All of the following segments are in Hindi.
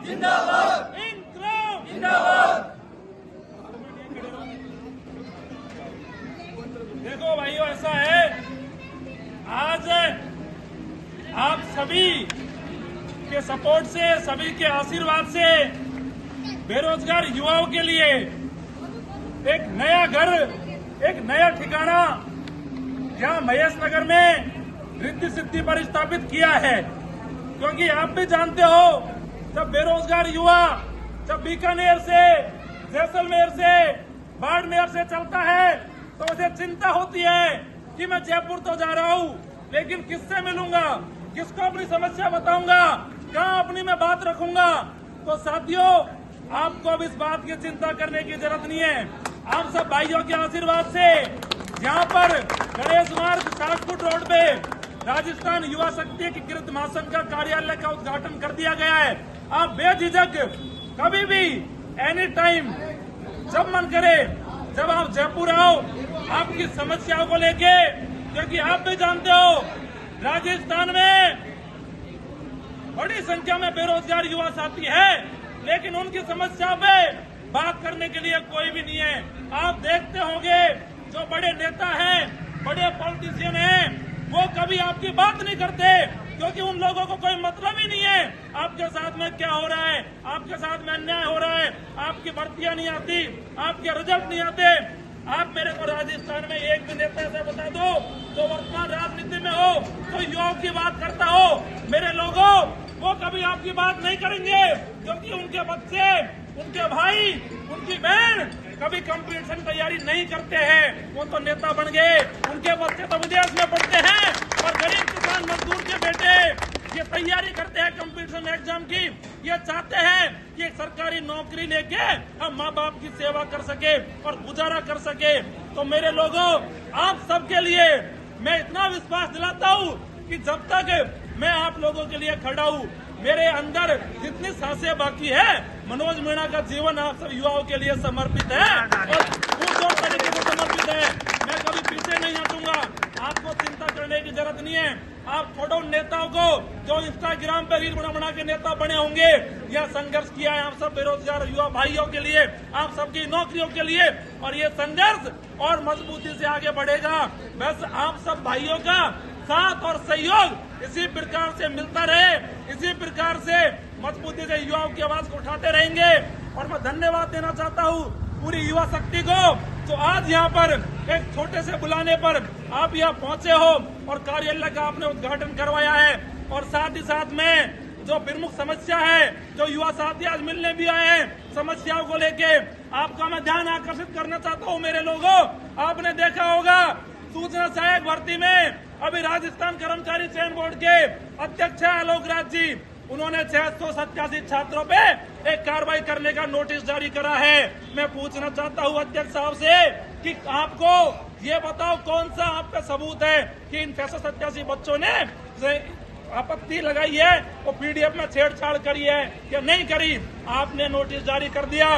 जिंदाबाद, इंक्लाब जिंदाबाद। देखो भाइयों, ऐसा है, आज आप सभी के सपोर्ट से, सभी के आशीर्वाद से बेरोजगार युवाओं के लिए एक नया घर, एक नया ठिकाना यहाँ महेश नगर में रिद्धि सिद्धि पर स्थापित किया है। क्योंकि आप भी जानते हो, जब बेरोजगार युवा जब बीकानेर से, जैसलमेर से, बाड़मेर से चलता है तो उसे चिंता होती है कि मैं जयपुर तो जा रहा हूँ, लेकिन किससे मिलूंगा, किसको अपनी समस्या बताऊंगा, कहाँ अपनी मैं बात रखूंगा। तो साथियों, आपको अब इस बात की चिंता करने की जरूरत नहीं है। आप सब भाइयों के आशीर्वाद से यहाँ पर गणेश मार्ग शासपुर रोड पे राजस्थान युवा शक्ति एकीकृत महासंघ का कार्यालय का उद्घाटन कर दिया गया है। आप बेझिझक कभी भी, एनी टाइम, जब मन करे, जब आप जयपुर आओ आपकी समस्याओं को लेके, क्योंकि आप भी जानते हो राजस्थान में बड़ी संख्या में बेरोजगार युवा साथी है, लेकिन उनकी समस्या पे बात करने के लिए कोई भी नहीं है। आप देखते होंगे जो बड़े नेता हैं, बड़े पॉलिटिशियन हैं, वो कभी आपकी बात नहीं करते, क्योंकि उन लोगों को कोई मतलब ही नहीं है आपके साथ में क्या हो रहा है, आपके साथ में अन्याय हो रहा है, आपकी भर्तियां नहीं आती, आपके रिजल्ट नहीं आते। आप मेरे को राजस्थान में एक भी नेता ऐसा बता दो तो वर्तमान राजनीति में हो, तो युवाओं की बात करता हो, मेरे लोगों, वो कभी आपकी बात नहीं करेंगे, क्योंकि उनके बच्चे, उनके भाई, उनकी बहन कभी कंपटीशन तैयारी नहीं करते हैं। वो तो नेता बन गए, उनके बच्चे तो विदेश में पढ़ते हैं, और गरीब किसान मजदूर के बेटे ये तैयारी करते हैं कंपटीशन एग्जाम की। ये चाहते हैं कि एक सरकारी नौकरी लेके हम माँ बाप की सेवा कर सके और गुजारा कर सके। तो मेरे लोगों, आप सबके लिए मैं इतना विश्वास दिलाता हूँ कि जब तक मैं आप लोगों के लिए खड़ा हूँ, मेरे अंदर जितनी सांसें बाकी है, मनोज मीणा का जीवन आप सब युवाओं के लिए समर्पित है और पूर्ण तरीके से समर्पित है। मैं कभी पीछे नहीं हटूंगा। आपको चिंता करने की जरूरत नहीं है। आप छोड़ो उन नेताओं को जो इंस्टाग्राम पे रील बना के नेता बने होंगे। यह संघर्ष किया है आप सब बेरोजगार युवा भाइयों के लिए, आप सबकी नौकरियों के लिए, और ये संघर्ष और मजबूती से आगे बढ़ेगा। बस आप सब भाइयों का साथ और सहयोग इसी प्रकार से मिलता रहे, इसी प्रकार से मजबूती से युवाओं की आवाज को उठाते रहेंगे। और मैं धन्यवाद देना चाहता हूँ पूरी युवा शक्ति को, जो आज यहाँ पर एक छोटे से बुलाने पर आप यहाँ पहुंचे हो और कार्यालय का आपने उद्घाटन करवाया है। और साथ ही साथ में जो प्रमुख समस्या है, जो युवा साथी आज मिलने भी आए हैं, समस्याओं को लेके आपका मैं ध्यान आकर्षित करना चाहता हूँ। मेरे लोगों, आपने देखा होगा सूचना सहायक भर्ती में अभी राजस्थान कर्मचारी चयन बोर्ड के अध्यक्ष है आलोक राज जी, उन्होंने 687 छात्रों पे एक कार्रवाई करने का नोटिस जारी करा है। मैं पूछना चाहता हूं अध्यक्ष साहब से कि आपको ये बताओ कौन सा आप पे सबूत है कि इन 687 बच्चों ने आपत्ति लगाई है, वो पीडीएफ में छेड़छाड़ करी है या नहीं करी। आपने नोटिस जारी कर दिया।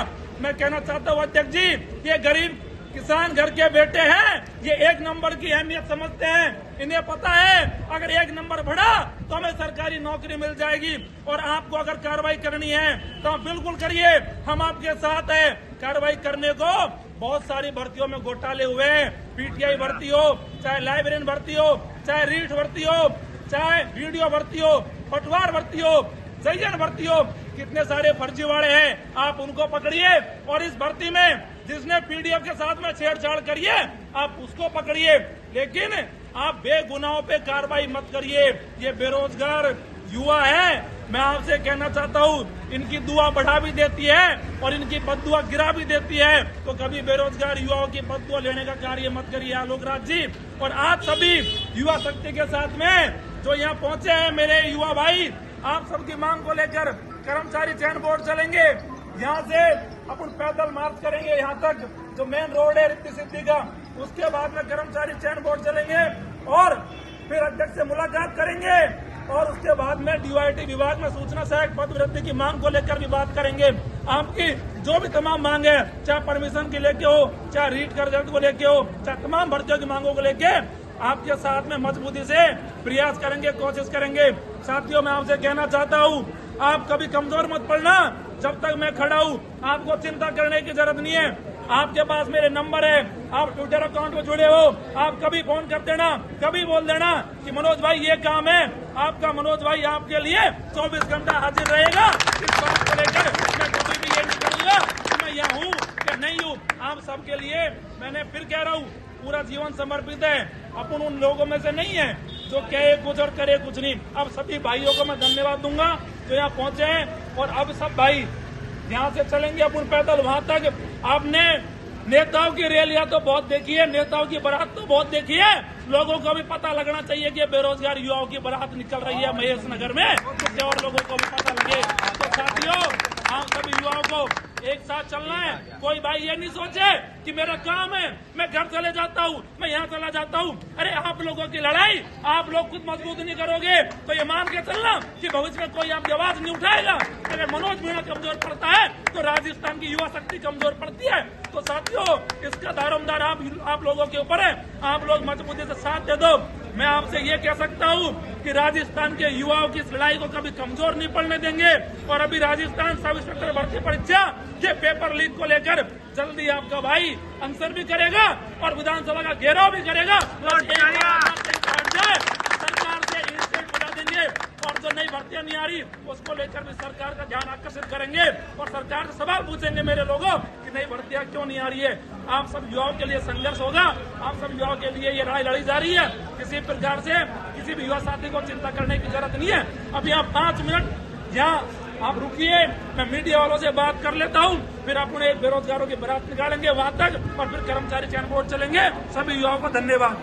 मैं कहना चाहता हूँ अध्यक्ष जी, ये गरीब किसान घर के बेटे हैं, ये एक नंबर की अहमियत समझते हैं। इन्हें पता है अगर एक नंबर बढ़ा तो हमें सरकारी नौकरी मिल जाएगी। और आपको अगर कार्रवाई करनी है तो आप बिल्कुल करिए, हम आपके साथ हैं। कार्रवाई करने को बहुत सारी भर्तियों में घोटाले हुए हैं, पीटीआई भर्ती हो, चाहे लाइब्रेरियन भर्ती हो, चाहे रीट भर्ती हो, चाहे वीडियो भर्ती हो, पटवार भर्ती हो, जयन भर्ती हो, कितने सारे फर्जीवाड़े हैं। आप उनको पकड़िए और इस भर्ती में जिसने पीडीएफ के साथ में छेड़छाड़ करिए आप उसको पकड़िए, लेकिन आप बेगुनाहों पे कार्रवाई मत करिए। ये बेरोजगार युवा है, मैं आपसे कहना चाहता हूँ, इनकी दुआ बढ़ा भी देती है और इनकी बददुआ गिरा भी देती है। तो कभी बेरोजगार युवाओं की बददुआ लेने का कार्य मत करिए आलोक राज जी। और आज सभी युवा शक्ति के साथ में जो यहाँ पहुंचे हैं मेरे युवा भाई, आप सबकी मांग को लेकर कर्मचारी चयन बोर्ड चलेंगे। यहाँ से अपन पैदल मार्च करेंगे यहाँ तक, जो मेन रोड है रिद्धि सिद्धि का, उसके बाद में कर्मचारी चयन बोर्ड चलेंगे और फिर अध्यक्ष से मुलाकात करेंगे और उसके बाद में डीवाईटी विभाग में सूचना सहायक पद वृद्धि की मांग को लेकर भी बात करेंगे। आपकी जो भी तमाम मांग है, चाहे परमिशन के लेके हो, चाहे रीट कर को लेके हो, चाहे तमाम भर्तियों की मांगों को लेके आपके साथ में मजबूती से प्रयास करेंगे, कोशिश करेंगे। साथियों, मैं आपसे कहना चाहता हूँ आप कभी कमजोर मत पड़ना। जब तक मैं खड़ा हूँ आपको चिंता करने की जरूरत नहीं है। आपके पास मेरे नंबर है, आप ट्विटर अकाउंट में जुड़े हो, आप कभी फोन कर देना, कभी बोल देना कि मनोज भाई ये काम है। आपका मनोज भाई आपके लिए 24 घंटा हाजिर रहेगा। इस बात को लेकर मैं कभी भी ये नहीं करूंगा कि मैं यहाँ हूँ या नहीं हूँ। आप सबके लिए मैंने फिर कह रहा हूँ, पूरा जीवन समर्पित है। अपन उन लोगों में से नहीं है जो कहे कुछ और करे कुछ नहीं। अब सभी भाइयों को मैं धन्यवाद दूंगा जो यहाँ पहुंचे हैं, और अब सब भाई यहाँ से चलेंगे अपन पैदल वहां तक। आपने नेताओं की रैलियां तो बहुत देखी है, नेताओं की बारात तो बहुत देखी है। लोगों को भी पता लगना चाहिए कि बेरोजगार युवाओं की बारात निकल रही है महेश नगर में, तो और लोगों को भी पता लगे। तो साथियों, हम सभी युवाओं को एक साथ चलना है। कोई भाई ये नहीं सोचे कि मेरा काम है मैं घर चले जाता हूँ, मैं यहाँ चला जाता हूँ। अरे आप लोगों की लड़ाई आप लोग खुद मजबूत नहीं करोगे तो ये मान के चलना कि भविष्य में कोई आपकी आवाज नहीं उठाएगा। अगर मनोज मीणा कमजोर पड़ता है तो राजस्थान की युवा शक्ति कमजोर पड़ती है। तो साथियों, इसका दारोमदार आप लोगों के ऊपर है। आप लोग मजबूती से साथ दे दो। मैं आपसे ये कह सकता हूँ कि राजस्थान के युवाओं की इस लड़ाई को कभी कमजोर नहीं पड़ने देंगे। और अभी राजस्थान सब इंस्पेक्टर भर्ती परीक्षा के पेपर लीक को लेकर जल्दी आपका भाई आंसर भी करेगा और विधानसभा का घेराव भी करेगा। सरकार से इंस्टेंट बता देंगे, और जो नई भर्तियां नहीं आ रही उसको लेकर भी सरकार का ध्यान आकर्षित करेंगे और सरकार से सवाल पूछेंगे मेरे लोगों कि नई भर्तियां क्यों नहीं आ रही है। आप सब युवाओं के लिए संघर्ष होगा, आप सब युवाओं के लिए ये लड़ाई लड़ी जा रही है। किसी प्रकार से किसी भी युवा साथी को चिंता करने की जरूरत नहीं है। अब यहाँ 5 मिनट यहाँ आप रुकिए, मैं मीडिया वालों से बात कर लेता हूँ, फिर अपने बेरोजगारों की बारात निकालेंगे वहां तक और फिर कर्मचारी चयन बोर्ड चलेंगे। सभी युवाओं को धन्यवाद।